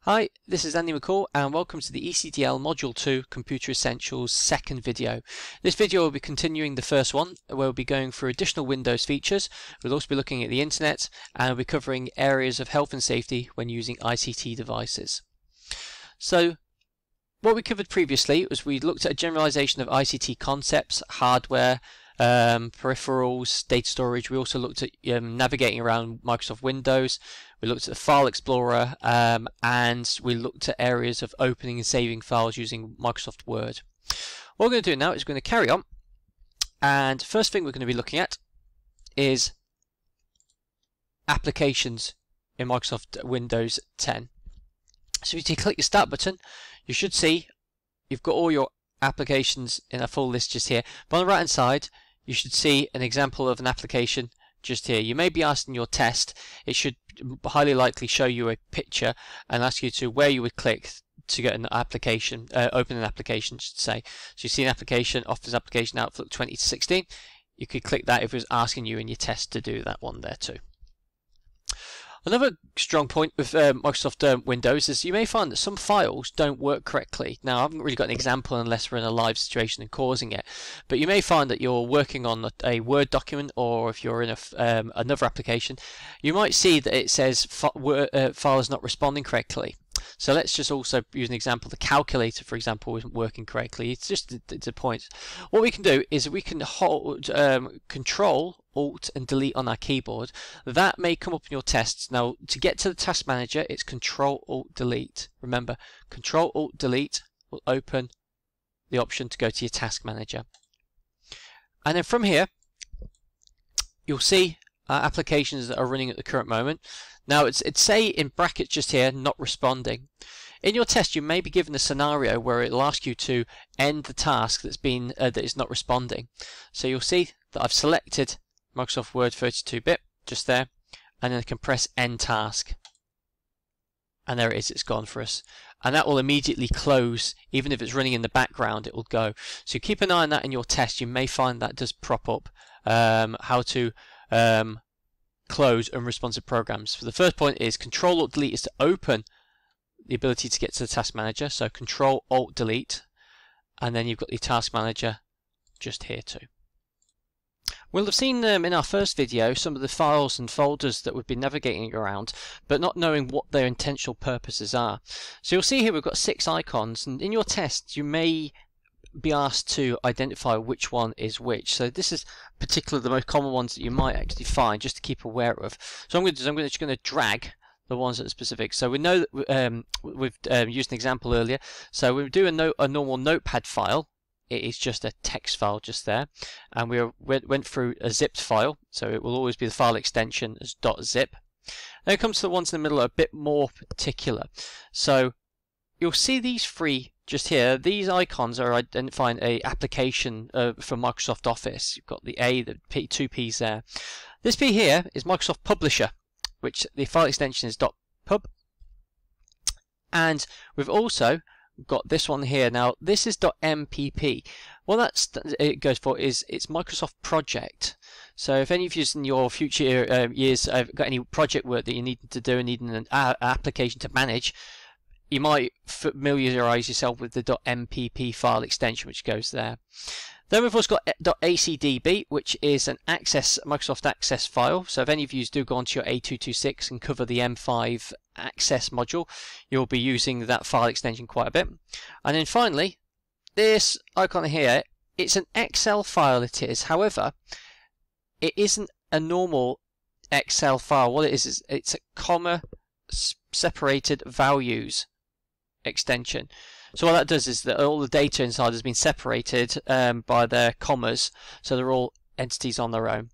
Hi, this is Andy McCall and welcome to the ICDL Module 2 Computer Essentials second video. This video will be continuing the first one where we'll be going through additional Windows features. We'll also be looking at the internet and we'll be covering areas of health and safety when using ICT devices. So what we covered previously was we looked at a generalization of ICT concepts, hardware, peripherals, data storage. We also looked at navigating around Microsoft Windows. We looked at the File Explorer and we looked at areas of opening and saving files using Microsoft Word. What we're going to do now is we're going to carry on, and first thing we're going to be looking at is applications in Microsoft Windows 10. So if you click the Start button, you should see you've got all your applications in a full list just here. But on the right hand side you should see an example of an application just here. You may be asked in your test, it should highly likely show you a picture and ask you to where you would click to get an application, open an application, should say. So you see an application, Office application Outlook 2016. You could click that if it was asking you in your test to do that one there too. Another strong point with Microsoft Windows is you may find that some files don't work correctly. Now, I haven't really got an example unless we're in a live situation and causing it, but you may find that you're working on a Word document, or if you're in another application, you might see that it says file is not responding correctly. So let's just also use an example. The calculator, for example, isn't working correctly. It's a point. What we can do is we can hold Control, Alt and Delete on our keyboard. That may come up in your tests. Now, to get to the Task Manager, it's Control, Alt, Delete. Remember, Control, Alt, Delete will open the option to go to your Task Manager. And then from here, you'll see applications that are running at the current moment. Now it's say in brackets just here, not responding. In your test you may be given a scenario where it'll ask you to end the task that is not responding. So you'll see that I've selected Microsoft Word 32-bit just there, and then I can press end task. And there it is, it's gone for us. And that will immediately close. Even if it's running in the background, it will go. So keep an eye on that in your test. You may find that does prop up how to close unresponsive programs. So the first point is Control Alt Delete is to open the ability to get to the Task Manager. So Control Alt Delete, and then you've got the Task Manager just here too. We'll have seen in our first video some of the files and folders that we've been navigating around, but not knowing what their intentional purposes are. So you'll see here we've got 6 icons, and in your test you may be asked to identify which one is which. So this is particularly the most common ones that you might actually find, just to keep aware of. So I'm just going to drag the ones that are specific. So we know that we've used an example earlier. So we do a normal notepad file. It is just a text file just there, and we went through a zipped file, so it will always be the file extension as .zip. Then it comes to the ones in the middle are a bit more particular. So you'll see these 3 just here. These icons are identifying a application for Microsoft Office. You've got the A, the P, 2 P's there. This P here is Microsoft Publisher, which the file extension is .pub. And we've also got this one here. Now this is .mpp. What it goes for is it's Microsoft Project. So if any of you in your future years have got any project work that you need to do and need an application to manage, you might familiarize yourself with the .mpp file extension, which goes there. Then we've also got .acdb, which is an Microsoft Access file. So if any of you do go onto your A226 and cover the M5 Access module, you'll be using that file extension quite a bit. And then finally, this icon here, it's an Excel file it is. However, it isn't a normal Excel file. What it is it's a comma separated values extension. So what that does is that all the data inside has been separated by their commas, so they're all entities on their own.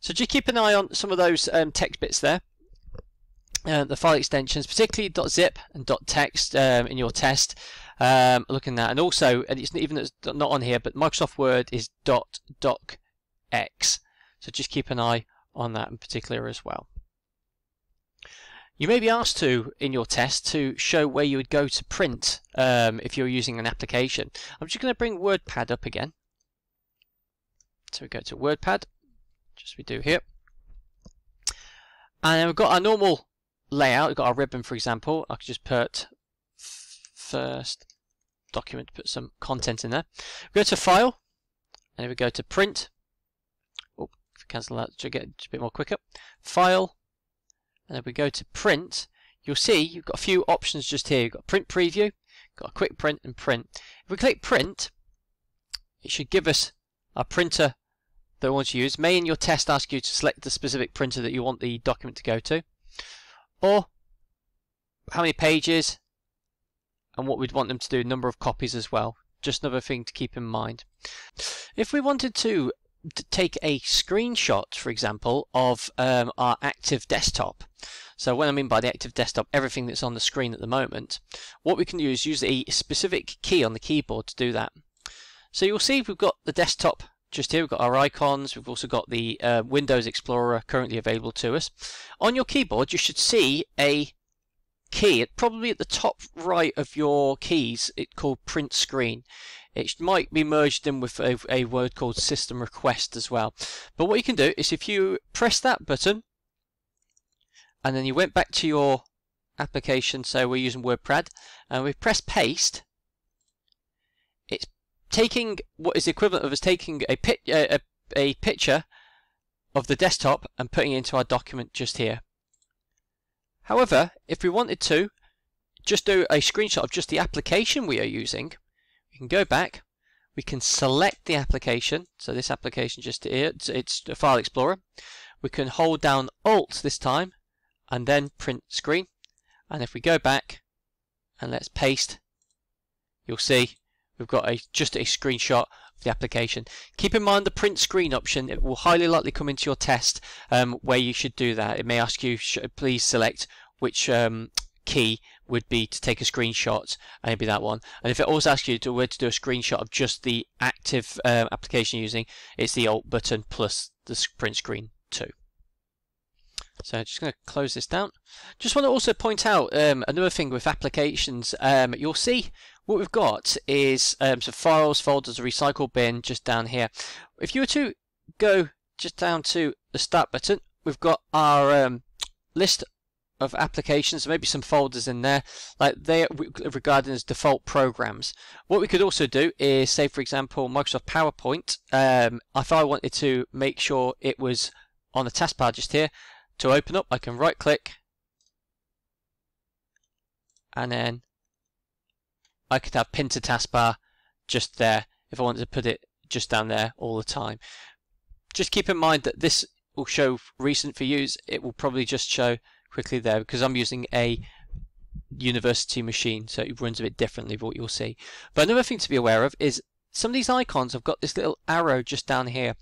So just keep an eye on some of those text bits there, the file extensions, particularly .zip and .text in your test. Looking at, and also, and it's even not on here, but Microsoft Word is .docx. So just keep an eye on that in particular as well. You may be asked to, in your test, to show where you would go to print if you're using an application. I'm just going to bring WordPad up again. So we go to WordPad, just we do here. And then we've got our normal layout. We've got our ribbon, for example. I could just put first document, put some content in there. We go to File, and we go to Print. Oh, if we cancel that to get a bit more quicker. File, and then we go to Print. You'll see you've got a few options just here. You've got Print Preview, got a Quick Print, and Print. If we click Print, it should give us our printer that we want to use. May in your test ask you to select the specific printer that you want the document to go to, or how many pages, and what we'd want them to do, number of copies as well. Just another thing to keep in mind. If we wanted to take a screenshot, for example, of our active desktop, so what I mean by the active desktop, everything that's on the screen at the moment, what we can do is use a specific key on the keyboard to do that. So you'll see we've got the desktop just here, we've got our icons, we've also got the Windows Explorer currently available to us. On your keyboard you should see a key, probably at the top right of your keys, it's called Print Screen. It might be merged in with a word called System Request as well. But what you can do is if you press that button and then you went back to your application, so we're using WordPad, and we press Paste, it's taking what is the equivalent of us taking a picture of the desktop and putting it into our document just here. However, if we wanted to just do a screenshot of just the application we are using, we can go back, we can select the application, so this application just here, it's a File Explorer. We can hold down Alt this time and then Print Screen, and if we go back and let's paste, you'll see we've got just a screenshot of the application. Keep in mind the Print Screen option, it will highly likely come into your test where you should do that. It may ask you, please select which key would be to take a screenshot, and it'd be that one. And if it also asks you where to do a screenshot of just the active application you're using, it's the Alt button plus the Print Screen too. So just going to close this down. Just want to also point out another thing with applications. You'll see what we've got is some files, folders, a recycle bin just down here. If you were to go just down to the Start button, we've got our list of applications, maybe some folders in there, like they regarded as default programs. What we could also do is, say for example, Microsoft PowerPoint. If I wanted to make sure it was on the taskbar just here, to open up, I can right click and then I could have pin to taskbar just there if I wanted to put it just down there all the time. Just keep in mind that this will show recent for use. It will probably just show quickly there because I'm using a university machine, so it runs a bit differently than what you'll see. But another thing to be aware of is some of these icons have got this little arrow just down here.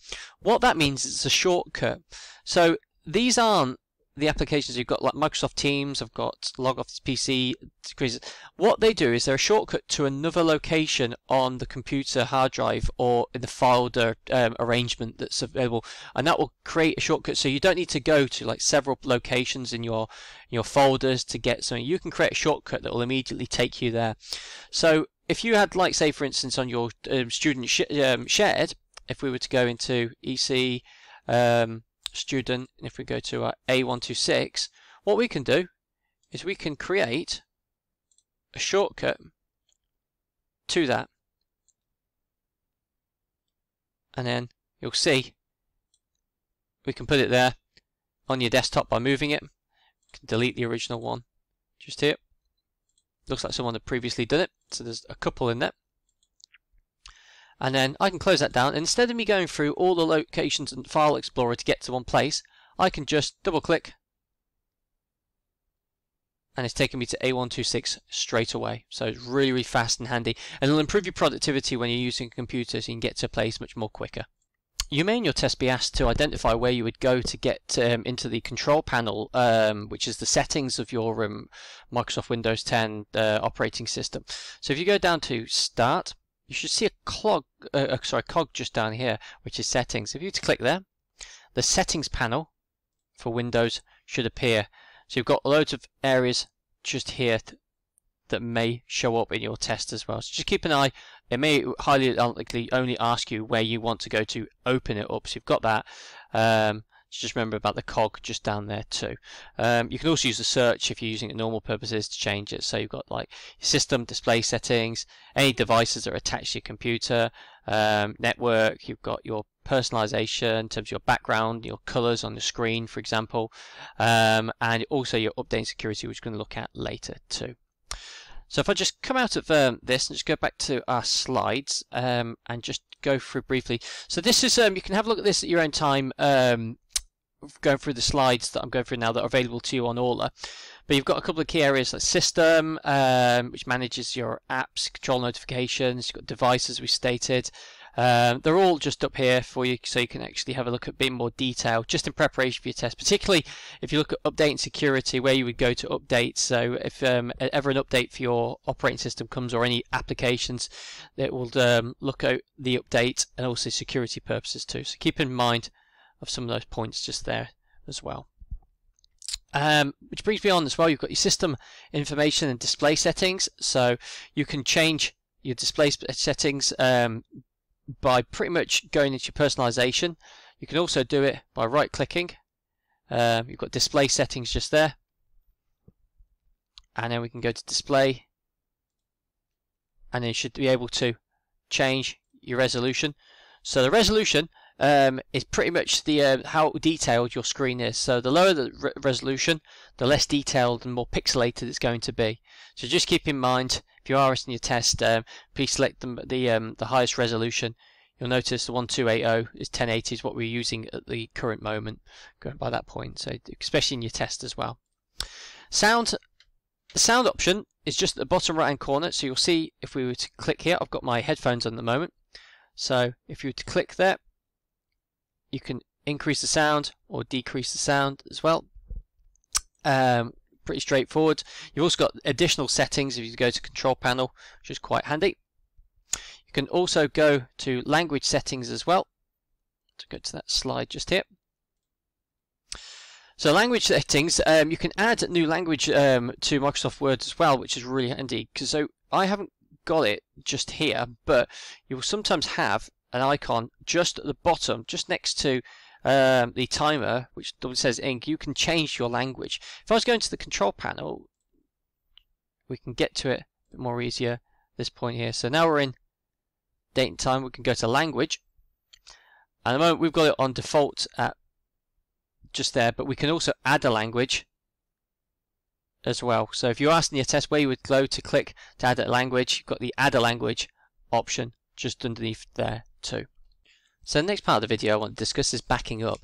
What that means is it's a shortcut. So these aren't the applications you've got, like Microsoft Teams, I've got Log Off PC. What they do is they're a shortcut to another location on the computer hard drive or in the folder arrangement that's available, and that will create a shortcut so you don't need to go to like several locations in your folders to get something. You can create a shortcut that will immediately take you there. So if you had, like, say for instance on your student shared, if we were to go into EC student, and if we go to our A126, what we can do is we can create a shortcut to that, and then you'll see we can put it there on your desktop by moving it. You can delete the original one just here. Looks like someone had previously done it, so there's a couple in there. And then I can close that down, and instead of me going through all the locations in File Explorer to get to one place, I can just double click and it's taking me to A126 straight away. So it's really, really fast and handy, and it'll improve your productivity when you're using a computer so you can get to a place much more quicker. You may in your test be asked to identify where you would go to get into the control panel, which is the settings of your Microsoft Windows 10 operating system. So if you go down to Start, you should see a cog just down here, which is Settings. If you were to click there, the Settings panel for Windows should appear. So you've got loads of areas just here that may show up in your test as well. So just keep an eye. It may highly likely only ask you where you want to go to open it up. So you've got that. Just remember about the cog just down there too. You can also use the search if you're using it normal purposes to change it. So you've got like your system display settings, any devices that are attached to your computer, network. You've got your personalization in terms of your background, your colors on the screen, for example, and also your update security, which we're going to look at later too. So if I just come out of this and just go back to our slides and just go through briefly. So this is you can have a look at this at your own time, going through the slides that I'm going through now that are available to you on Aula. But you've got a couple of key areas like system, which manages your apps, control notifications. You've got devices we stated. They're all just up here for you, so you can actually have a look at a bit more detail just in preparation for your test, particularly if you look at update and security, where you would go to update. So if ever an update for your operating system comes or any applications, it will look at the update and also security purposes too. So keep in mind of some of those points just there as well. Which brings me on as well, you've got your system information and display settings. So you can change your display settings by pretty much going into your personalization. You can also do it by right clicking. You've got display settings just there, and then we can go to display, and then you should be able to change your resolution. So the resolution is pretty much the how detailed your screen is. So the lower the resolution, the less detailed and more pixelated it's going to be. So just keep in mind, if you are in your test, please select the highest resolution. You'll notice the 1280 is 1080 is what we're using at the current moment, going by that point. So especially in your test as well. Sound. The sound option is just at the bottom right hand corner. So you'll see if we were to click here, I've got my headphones on at the moment. So if you were to click there, you can increase the sound or decrease the sound as well. Pretty straightforward. You've also got additional settings if you go to control panel, which is quite handy. You can also go to language settings as well. To go to that slide just here. So language settings, you can add new language to Microsoft Word as well, which is really handy. So I haven't got it just here, but you will sometimes have an icon just at the bottom, just next to the timer, which says ink. You can change your language. If I was going to the control panel, we can get to it a bit more easier at this point here. So now we're in date and time. We can go to language, and at the moment we've got it on default at just there, but we can also add a language as well. So if you're asking your test where you would go to click to add a language, you've got the add a language option just underneath there too. So the next part of the video I want to discuss is backing up.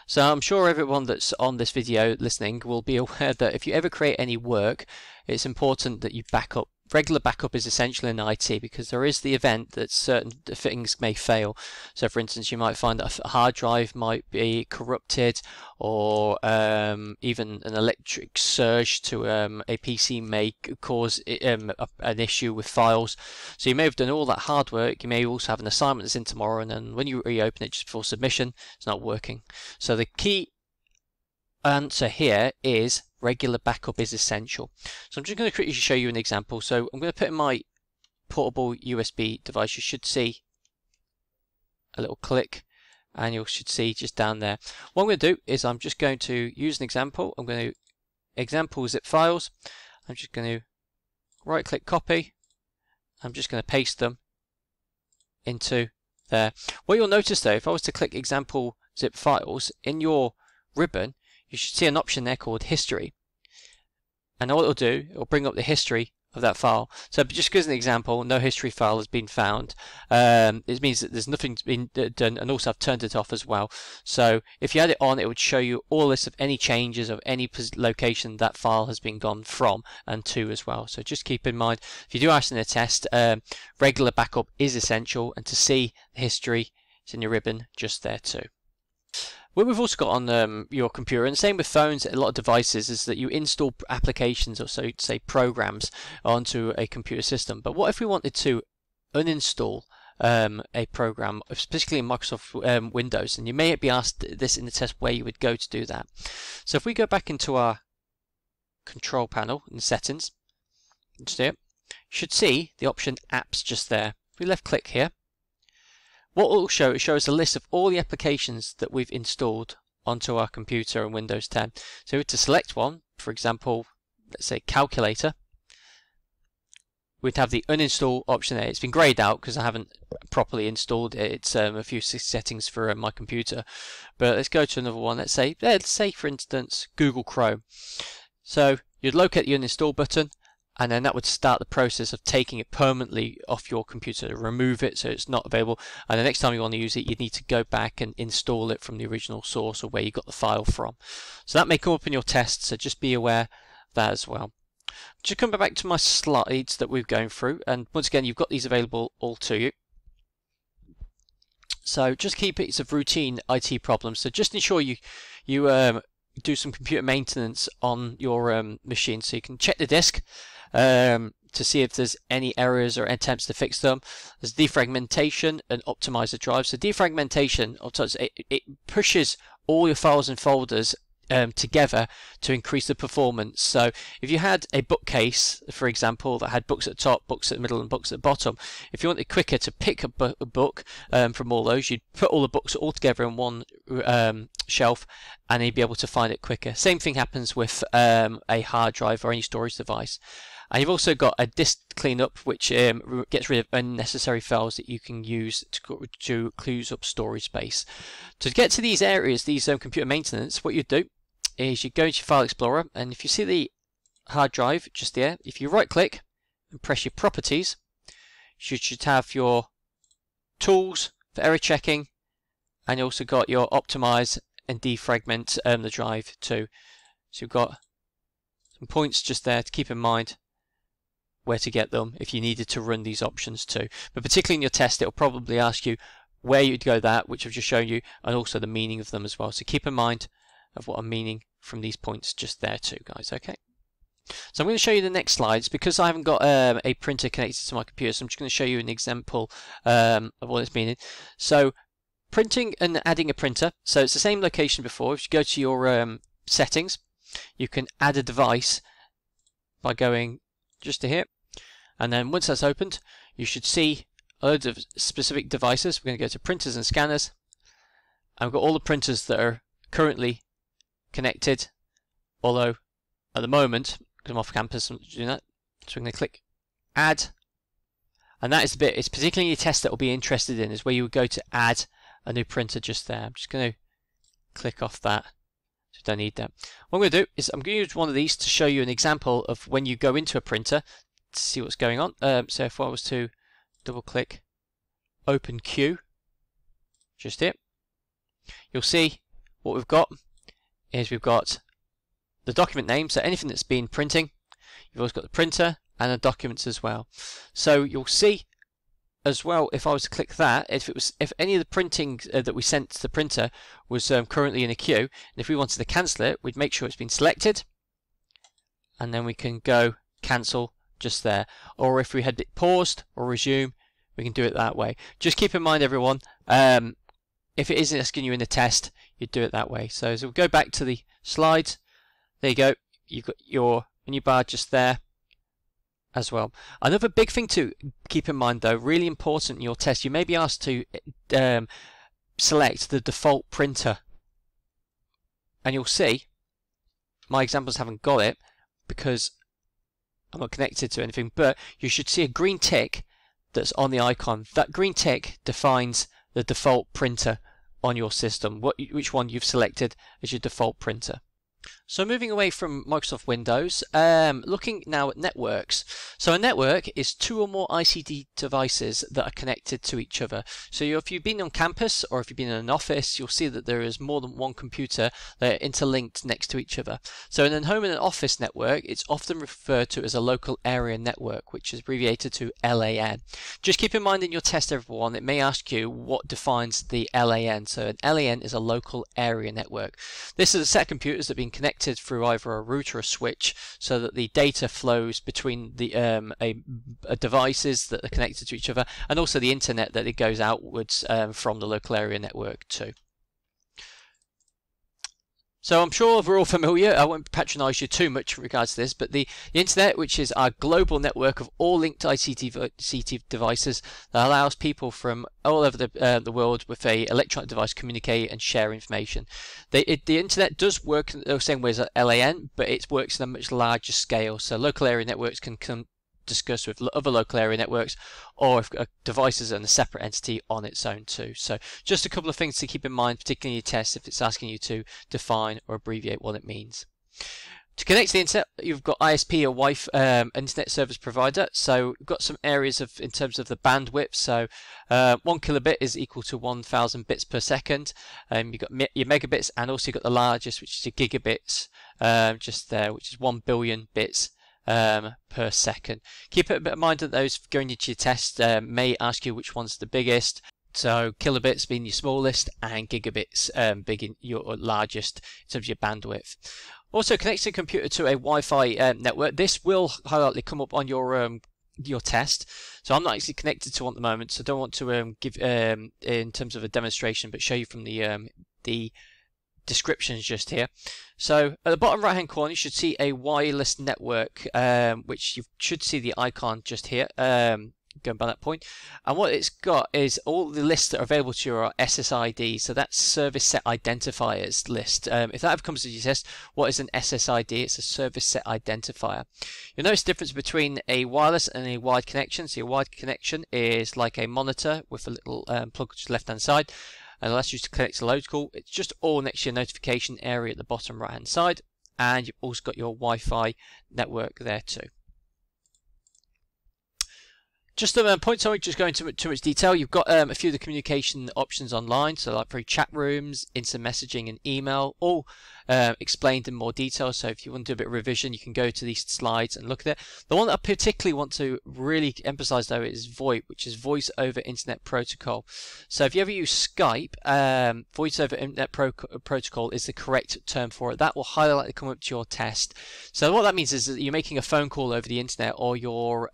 So I'm sure everyone that's on this video listening will be aware that if you ever create any work, it's important that you back up. Regular backup is essential in IT because there is the event that certain things may fail. So for instance, you might find that a hard drive might be corrupted, or even an electric surge to a PC may cause an issue with files. So you may have done all that hard work, you may also have an assignment that's in tomorrow, and then when you reopen it just before submission, it's not working. So the key answer here is regular backup is essential. So I'm just going to quickly show you an example. So I'm going to put in my portable USB device. You should see a little click, and you should see just down there. What I'm going to do is I'm just going to use an example. I'm going to example zip files. I'm just going to right click copy. I'm just going to paste them into there. What you'll notice though, if I was to click example zip files in your ribbon, you should see an option there called history, and all it'll do, it'll bring up the history of that file. So just as an example, no history file has been found. It means that there's nothing's been done, and also I've turned it off as well. So if you had it on, it would show you all this of any changes of any location that file has been gone from and to as well. So just keep in mind, if you do ask in a test, regular backup is essential, and to see the history, it's in your ribbon just there too. What we've also got on your computer, and same with phones, a lot of devices, is that you install applications, or so say programs, onto a computer system. But what if we wanted to uninstall a program, specifically in Microsoft Windows? And you may be asked this in the test where you would go to do that. So if we go back into our control panel in settings, just here, you should see the option apps just there. If we left click here, what it will show, it shows a list of all the applications that we've installed onto our computer in Windows 10. So to select one, for example, let's say calculator, we'd have the uninstall option there. It's been grayed out because I haven't properly installed it. It's a few settings for my computer. But let's go to another one. Let's say for instance Google Chrome. So you'd locate the uninstall button, and then that would start the process of taking it permanently off your computer, remove it so it's not available, and the next time you want to use it you need to go back and install it from the original source or where you got the file from. So that may come up in your test, so just be aware of that as well. Just come back to my slides that we're going through, and once again you've got these available all to you. So just keep it, it's a routine IT problem, so just ensure you do some computer maintenance on your machine, so you can check the disk to see if there's any errors or attempts to fix them. There's defragmentation and optimize the drive. So defragmentation, it pushes all your files and folders together to increase the performance. So if you had a bookcase, for example, that had books at the top, books at the middle and books at the bottom, if you wanted quicker to pick a book from all those, you'd put all the books all together in one shelf and you'd be able to find it quicker. Same thing happens with a hard drive or any storage device. And you've also got a disk cleanup, which gets rid of unnecessary files that you can use to close up storage space. To get to these areas, these computer maintenance, what you do is you go into your File Explorer, and if you see the hard drive just there, if you right click and press your properties, you should have your tools for error checking, and you also got your optimize and defragment the drive too. So you've got some points just there to keep in mind where to get them if you needed to run these options too. But particularly in your test, it'll probably ask you where you'd go that, which I've just shown you, and also the meaning of them as well. So keep in mind of what I'm meaning from these points just there too, guys. Okay. So I'm going to show you the next slides because I haven't got a printer connected to my computer. So I'm just going to show you an example of what it's meaning. So printing and adding a printer. So it's the same location before. If you go to your settings, you can add a device by going just to here, and then once that's opened you should see loads of specific devices. We're going to go to printers and scanners, and we've got all the printers that are currently connected, although at the moment because I'm off campus I'm doing that, so we're going to click add, and that is the bit, it's particularly a test that will be interested in, is where you would go to add a new printer just there. I'm just going to click off that. Don't need that. What I'm going to do is I'm going to use one of these to show you an example of when you go into a printer to see what's going on. So if I was to double click open queue just here, you'll see what we've got is we've got the document name, so anything that's been printing. You've also got the printer and the documents as well. So you'll see as well, if I was to click that, if any of the printing that we sent to the printer was currently in a queue, and if we wanted to cancel it, we'd make sure it's been selected, and then we can go cancel just there. Or if we had it paused or resume, we can do it that way. Just keep in mind, everyone, if it isn't asking you in the test, you'd do it that way. So we'll go back to the slides. There you go. You've got your menu bar just there as well. Another big thing to keep in mind though, really important in your test, you may be asked to select the default printer, and you'll see my examples haven't got it because I'm not connected to anything, but you should see a green tick that's on the icon. That green tick defines the default printer on your system, which one you've selected as your default printer. So moving away from Microsoft Windows, looking now at networks. So a network is two or more ICD devices that are connected to each other. So if you've been on campus or if you've been in an office, you'll see that there is more than one computer that are interlinked next to each other. So in a home and an office network, it's often referred to as a local area network, which is abbreviated to LAN. Just keep in mind in your test, everyone, it may ask you what defines the LAN. So an LAN is a local area network. This is a set of computers that have been connected through either a router or a switch, so that the data flows between the devices that are connected to each other, and also the internet that it goes outwards from the local area network too. So I'm sure we're all familiar. I won't patronise you too much in regards to this, but the internet, which is our global network of all linked ICT devices that allows people from all over the world with a electronic device communicate and share information. The internet does work the same way as LAN, but it works on a much larger scale. So local area networks can discuss with other local area networks, or if a device is in a separate entity on its own too. So just a couple of things to keep in mind, particularly in your tests if it's asking you to define or abbreviate what it means. To connect to the internet, you've got ISP or Wi-Fi, internet service provider. So we've got some areas in terms of the bandwidth. So 1 kilobit is equal to 1,000 bits per second. You've got your megabits, and also you've got the largest, which is your gigabits, just there, which is 1 billion bits per second. Keep it in mind that those going into your test may ask you which one's the biggest. So kilobits being your smallest, and gigabits being your largest in terms of your bandwidth. Also, connecting a computer to a Wi-Fi network. This will highlightly come up on your test. So I'm not actually connected to one at the moment, so I don't want to give in terms of a demonstration, but show you from the descriptions just here. So at the bottom right hand corner you should see a wireless network, which you should see the icon just here, going by that point, and what it's got is all the lists that are available to you are SSID, so that's service set identifiers list. If that ever comes to your test, what is an SSID? It's a service set identifier. You'll notice the difference between a wireless and a wired connection. So your wired connection is like a monitor with a little plug to the left hand side, and allows you to connect to local. It's just all next to your notification area at the bottom right hand side, and you've also got your Wi-Fi network there too. Just a point, sorry, just going into too much detail. You've got a few of the communication options online, so like for chat rooms, instant messaging, and email, all explained in more detail. So if you want to do a bit of revision, you can go to these slides and look at it. The one that I particularly want to really emphasize though is VoIP, which is Voice over Internet Protocol. So if you ever use Skype, Voice over Internet Protocol is the correct term for it. That will highlight come up to your test. So what that means is that you're making a phone call over the internet, or you're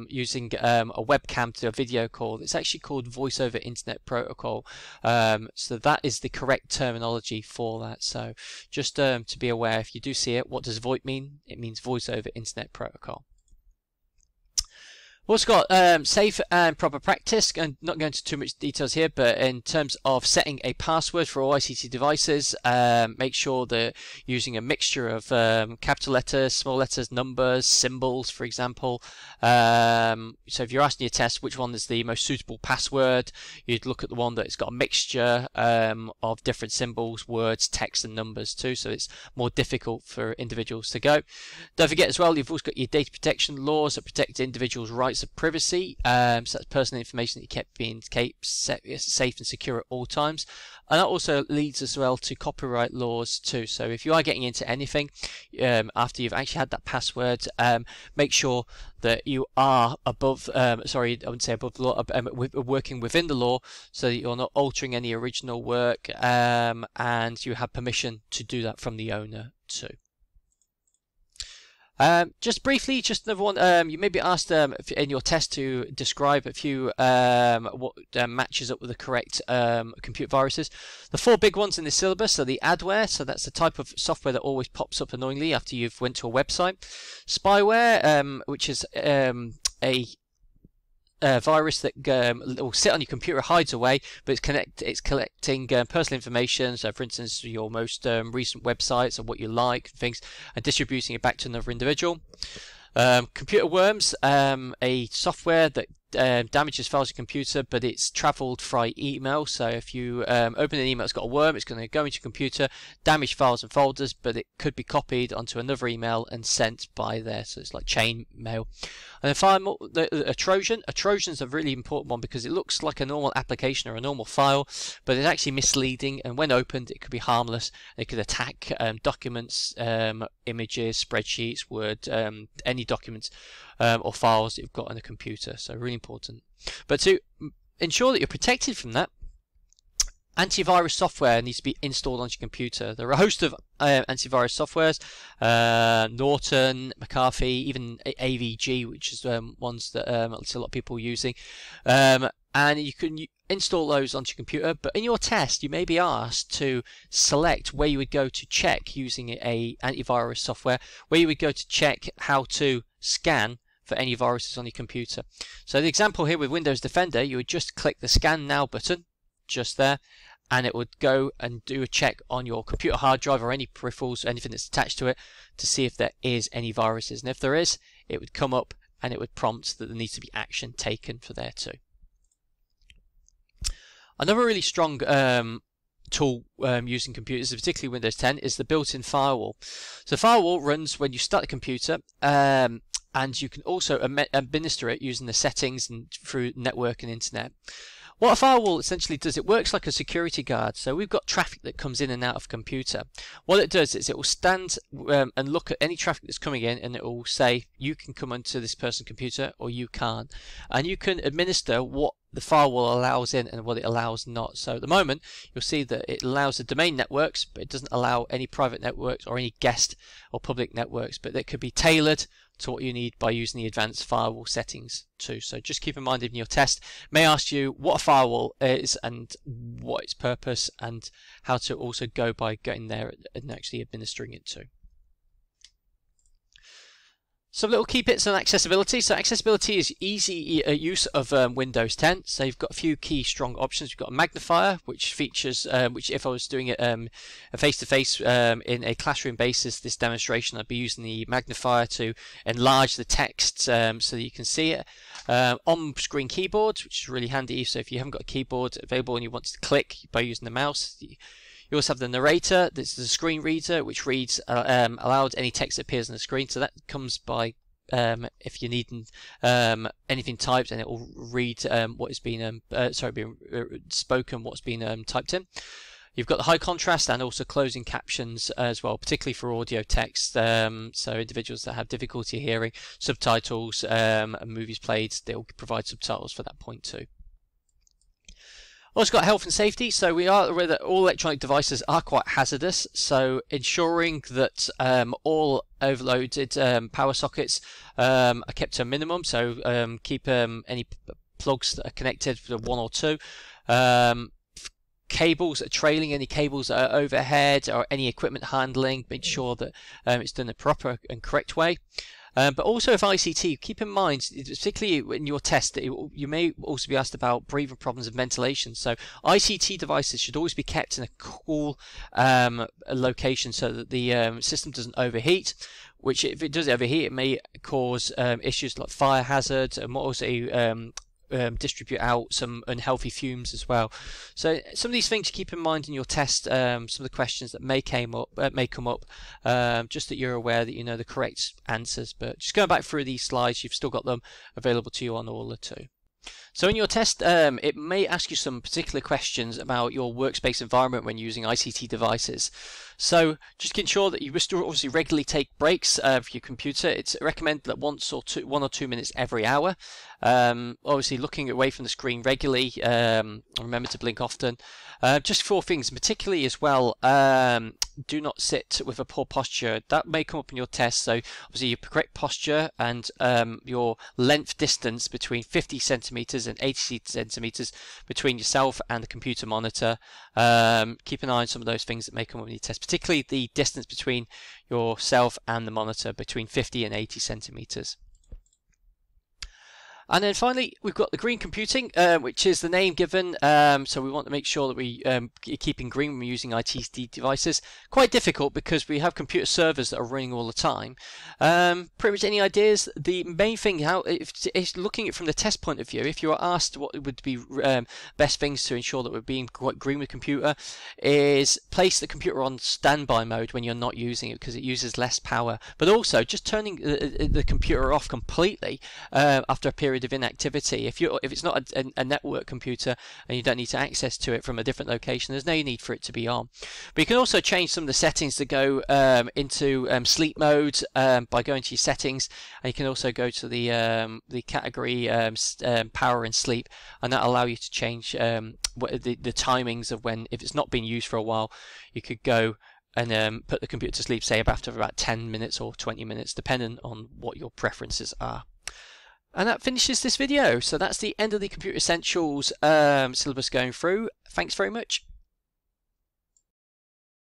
using a webcam to a video call. It's actually called Voice over Internet Protocol. So that is the correct terminology for that. So just to be aware, if you do see it, what does VoIP mean? It means Voice over Internet Protocol. We've also got safe and proper practice, and not going into too much details here, but in terms of setting a password for all ICT devices, make sure that you're using a mixture of capital letters, small letters, numbers, symbols, for example. So if you're asking your test which one is the most suitable password, you'd look at the one that's got a mixture of different symbols, words, text, and numbers too, so it's more difficult for individuals to go. Don't forget as well, you've also got your data protection laws that protect individuals' rights of privacy, so that's personal information that you kept being safe and secure at all times, and that also leads as well to copyright laws too. So if you are getting into anything after you've actually had that password, make sure that you are above, sorry, I wouldn't say above the law, working within the law, so that you're not altering any original work, and you have permission to do that from the owner too. Just briefly, just another one. You may be asked in your test to describe a few what matches up with the correct computer viruses. The 4 big ones in the syllabus are the adware, so that's the type of software that always pops up annoyingly after you've went to a website. Spyware, which is a virus that will sit on your computer, hides away, but it's collecting personal information. So, for instance, your most recent websites and what you like, things, and distributing it back to another individual. Computer worms, a software that damages files on your computer, but it's travelled via email. So if you open an email that's got a worm, it's going to go into your computer, damage files and folders, but it could be copied onto another email and sent by there. So it's like chain mail. And then finally, a Trojan. A Trojan is a really important one because it looks like a normal application or a normal file, but it's actually misleading, and when opened it could be harmless. It could attack documents, images, spreadsheets, Word, any documents or files that you've got on a computer. So really important. But to ensure that you're protected from that, antivirus software needs to be installed on your computer. There are a host of antivirus softwares, Norton, McAfee, even AVG, which is ones that a lot of people are using, and you can install those onto your computer. But in your test, you may be asked to select where you would go to check using a antivirus software, where you would go to check how to scan for any viruses on your computer. So the example here with Windows Defender, you would just click the Scan Now button just there, and it would go and do a check on your computer hard drive or any peripherals, anything that's attached to it, to see if there is any viruses. And if there is, it would come up and it would prompt that there needs to be action taken for there too. Another really strong tool using computers, particularly Windows 10, is the built-in firewall. So firewall runs when you start the computer, and you can also administer it using the settings and through network and internet. What a firewall essentially does, it works like a security guard. So we've got traffic that comes in and out of a computer. What it does is it will stand and look at any traffic that's coming in, and it will say you can come onto this person's computer or you can't. And you can administer what the firewall allows in and what it allows not. So at the moment you'll see that it allows the domain networks, but it doesn't allow any private networks or any guest or public networks, but that could be tailored to what you need by using the advanced firewall settings too. So just keep in mind in your test, it may ask you what a firewall is and what its purpose, and how to also go by getting there and actually administering it too. Some little key bits on accessibility. So accessibility is easy use of Windows 10. So you've got a few key strong options. You've got a magnifier, which features, which if I was doing it a face-to-face in a classroom basis, this demonstration, I'd be using the magnifier to enlarge the text so that you can see it. On-screen keyboards, which is really handy. So if you haven't got a keyboard available and you want to click by using the mouse, you also have the narrator. This is a screen reader, which reads aloud any text that appears on the screen. So that comes by if you need anything typed, and it will read what is being being spoken, what's been typed in. You've got the high contrast and also closing captions as well, particularly for audio text. So individuals that have difficulty hearing, subtitles, and movies played, they'll provide subtitles for that point too. Also got health and safety. So we are aware that all electronic devices are quite hazardous, so ensuring that all overloaded power sockets are kept to a minimum. So keep any plugs that are connected to 1 or 2. Cables that are trailing, any cables that are overhead, or any equipment handling, make sure that it's done in a proper and correct way. But also with ICT, keep in mind, particularly in your test, that you may also be asked about breathing problems and ventilation. So ICT devices should always be kept in a cool location so that the system doesn't overheat, which if it does overheat, it may cause issues like fire hazards, and also distribute out some unhealthy fumes as well. So some of these things to keep in mind in your test, some of the questions that may come up, just that you're aware that you know the correct answers. But just going back through these slides, you've still got them available to you on Aula too. So in your test, it may ask you some particular questions about your workspace environment when using ICT devices. So just ensure that you obviously regularly take breaks for your computer. It's recommended that 1 or 2 minutes every hour. Obviously looking away from the screen regularly, remember to blink often. Just 4 things, particularly as well, do not sit with a poor posture. That may come up in your test. So obviously your correct posture and your length distance between 50 centimeters and 80 centimeters between yourself and the computer monitor. Keep an eye on some of those things that may come up in your test, particularly the distance between yourself and the monitor, between 50 and 80 centimeters. And then finally, we've got the green computing, which is the name given. So we want to make sure that we keep in green when we're using ICT devices. Quite difficult because we have computer servers that are running all the time. Pretty much any ideas? The main thing, if looking at it from the test point of view, if you are asked what would be best things to ensure that we're being quite green with computer, is place the computer on standby mode when you're not using it, because it uses less power. But also just turning the computer off completely after a period period of inactivity. If it's not a network computer and you don't need to access to it from a different location, there's no need for it to be on. But you can also change some of the settings to go into sleep mode by going to your settings, and you can also go to the category power and sleep, and that'll allow you to change the timings of when, if it's not been used for a while, you could go and put the computer to sleep, say after about 10 minutes or 20 minutes, depending on what your preferences are. And that finishes this video. So that's the end of the Computer Essentials syllabus going through. Thanks very much.